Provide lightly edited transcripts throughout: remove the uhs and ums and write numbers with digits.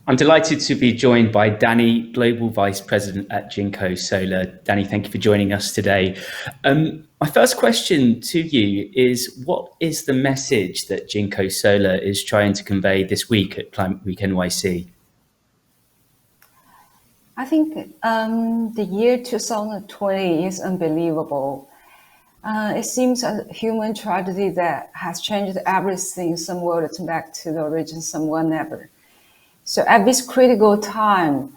I'm delighted to be joined by Danny, Global Vice President at JinkoSolar. Danny, thank you for joining us today. My first question to you is, what is the message that JinkoSolar is trying to convey this week at Climate Week NYC? I think the year 2020 is unbelievable. It seems a human tragedy that has changed everything. Some will return back to the origin, some will never. So at this critical time,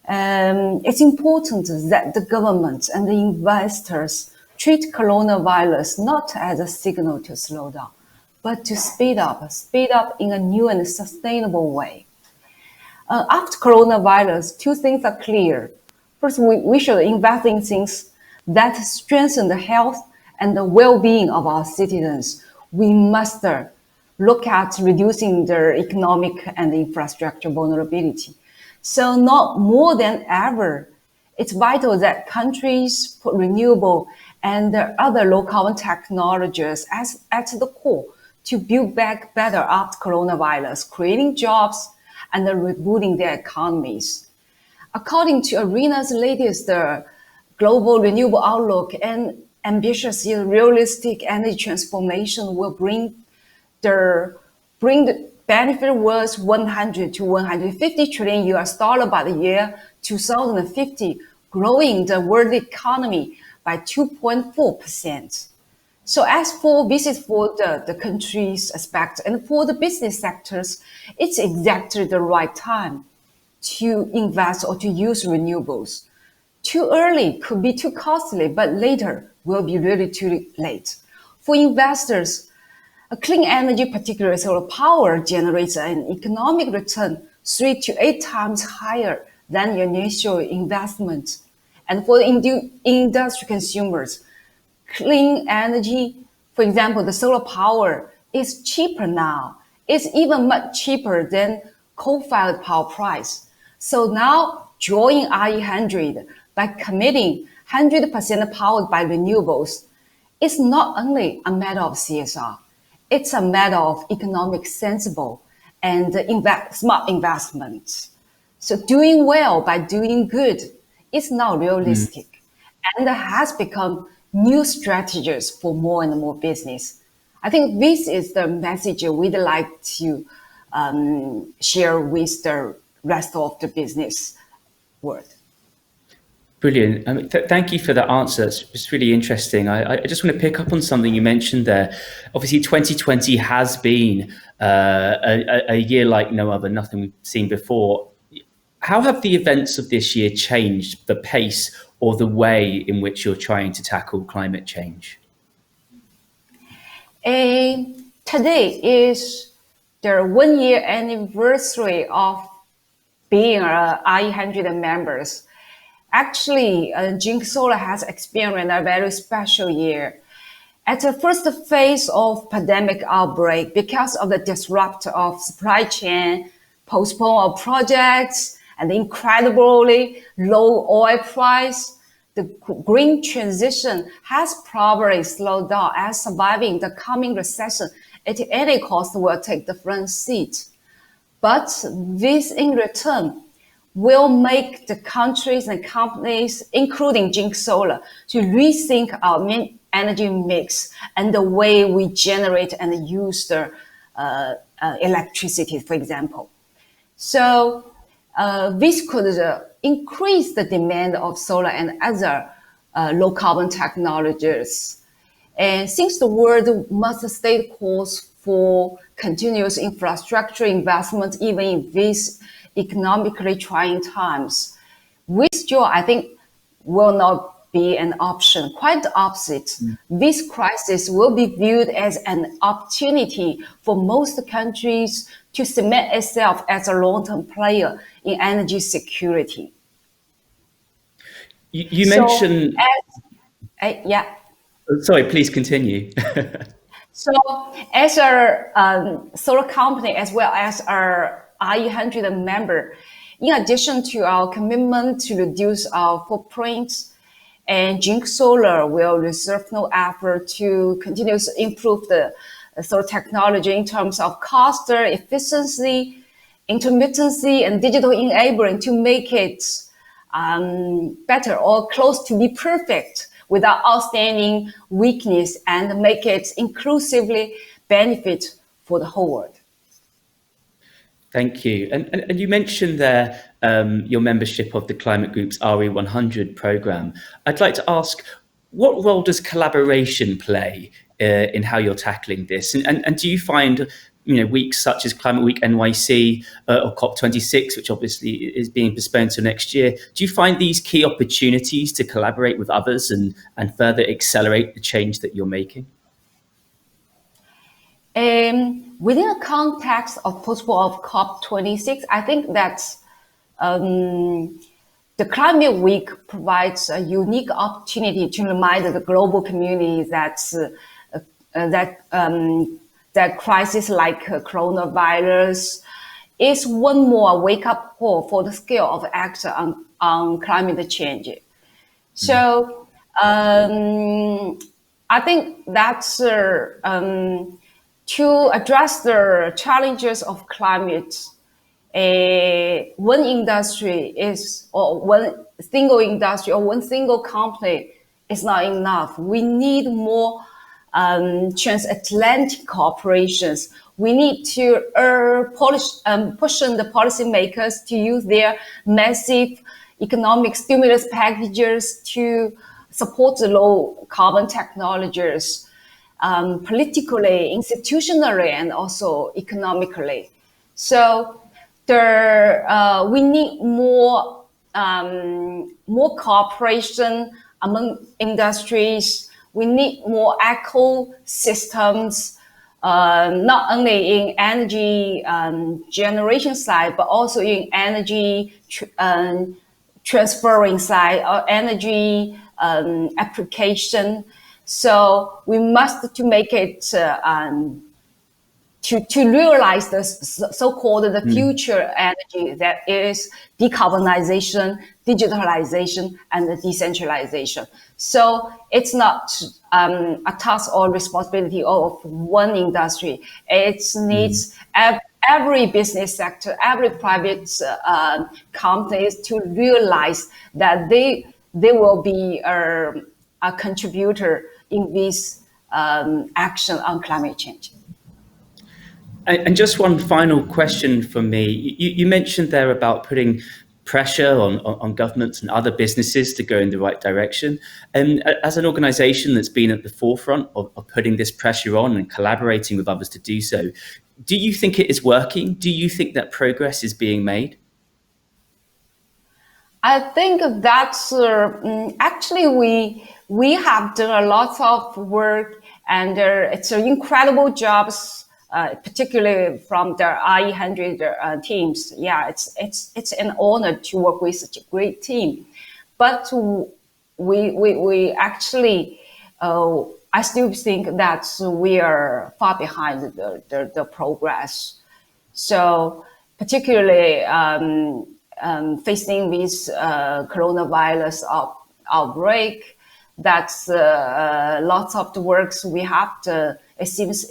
it's important that the government and the investors treat coronavirus not as a signal to slow down, but to speed up in a new and sustainable way. After coronavirus, two things are clear. First, we should invest in things that strengthen the health and the well-being of our citizens. We must look at reducing their economic and infrastructure vulnerability. So not more than ever, it's vital that countries put renewable and other low-carbon technologies at the core to build back better after coronavirus, creating jobs and rebooting their economies. According to ARENA's latest global renewable outlook, and ambitious yet realistic energy transformation will bring the benefit worth 100 to 150 trillion US dollar by the year 2050, growing the world economy by 2.4%. So as for this is for the country's aspect, and for the business sectors, it's exactly the right time to invest or to use renewables. Too early could be too costly, but later will be really too late. For investors, a clean energy, particularly solar power, generates an economic return 3 to 8 times higher than your initial investment. And for the industry consumers, clean energy, for example, the solar power is cheaper now. It's even much cheaper than coal-fired power price. So now join RE100 by committing 100% powered by renewables. It's not only a matter of CSR. It's a matter of economic sensible and smart investment. So doing well by doing good is now realistic and has become new strategies for more and more business. I think this is the message we'd like to share with the rest of the business world. Brilliant. Thank you for that answer. It's really interesting. I just want to pick up on something you mentioned there. Obviously, 2020 has been a year like no other, nothing we've seen before. How have the events of this year changed the pace or the way in which you're trying to tackle climate change? Today is the 1-year anniversary of being RE100 members. Actually, JinkoSolar has experienced a very special year. At the first phase of pandemic outbreak, because of the disrupt of supply chain, postpone of projects, and the incredibly low oil price, the green transition has probably slowed down, as surviving the coming recession at any cost will take the front seat. But this in return will make the countries and companies, including JinkoSolar, to rethink our energy mix and the way we generate and use the electricity, for example. So this could increase the demand of solar and other low carbon technologies. And since the world must stay the course for continuous infrastructure investment, even in these economically trying times, withdrawal, I think, will not be an option. Quite the opposite. This crisis will be viewed as an opportunity for most countries to cement itself as a long-term player in energy security. You mentioned... yeah. Sorry, please continue. So as a solar company, as well as our RE100 member, in addition to our commitment to reduce our footprint, and JinkoSolar will reserve no effort to continuously improve the solar technology in terms of cost, efficiency, intermittency and digital enabling to make it better or close to be perfect without outstanding weakness, and make it inclusively benefit for the whole world. Thank you. And you mentioned there your membership of the Climate Group's RE100 program. I'd like to ask, what role does collaboration play in how you're tackling this? And do you find, weeks such as Climate Week NYC or COP26, which obviously is being postponed to next year, do you find these key opportunities to collaborate with others and further accelerate the change that you're making? Within the context of COP26, I think that the Climate Week provides a unique opportunity to remind the global community that that crisis like coronavirus is one more wake-up call for the scale of action on climate change. So I think that's to address the challenges of climate. One industry or one single industry or one single company is not enough. We need more transatlantic cooperations. We need to push on the policymakers to use their massive economic stimulus packages to support the low carbon technologies, politically, institutionally, and also economically. So we need more cooperation among industries. We need more ecosystems, not only in energy generation side, but also in energy transferring side or energy application. So we must to make it to realize the so-called the future energy, that is decarbonization, digitalization, and decentralization. So it's not a task or responsibility of one industry. It needs every business sector, every private companies to realize that they will be a contributor in this action on climate change. And just one final question from me. You mentioned there about putting pressure on governments and other businesses to go in the right direction. And as an organization that's been at the forefront of putting this pressure on and collaborating with others to do so, do you think it is working? Do you think that progress is being made? I think that's actually we have done a lot of work, and it's an incredible jobs. Particularly from the RE100 teams. Yeah, it's an honor to work with such a great team. But we actually, I still think that we are far behind the progress. So particularly facing this coronavirus outbreak, that's lots of the works we have to, it seems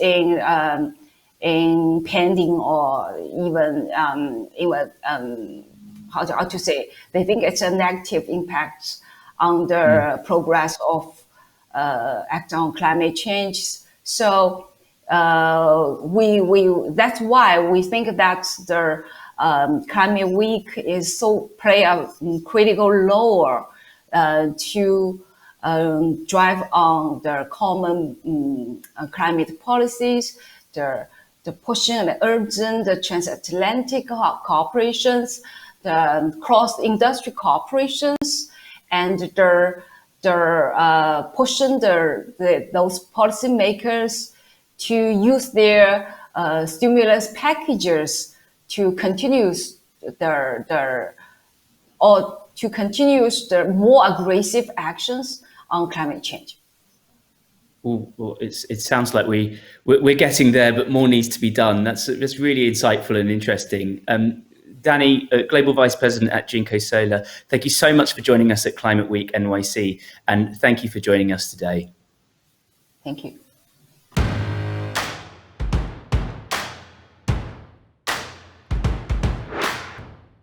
in pending, or even how to say, they think it's a negative impact on the progress of act on climate change. So that's why we think that the Climate Week is play a critical role to drive on the common climate policies, the pushing and urging the transatlantic cooperations, the cross-industry cooperations, and the pushing those policymakers to use their stimulus packages to continue the more aggressive actions on climate change. Well, it sounds like we're getting there, but more needs to be done. That's really insightful and interesting. Danny, Global Vice President at JinkoSolar, thank you so much for joining us at Climate Week NYC, and thank you for joining us today. Thank you.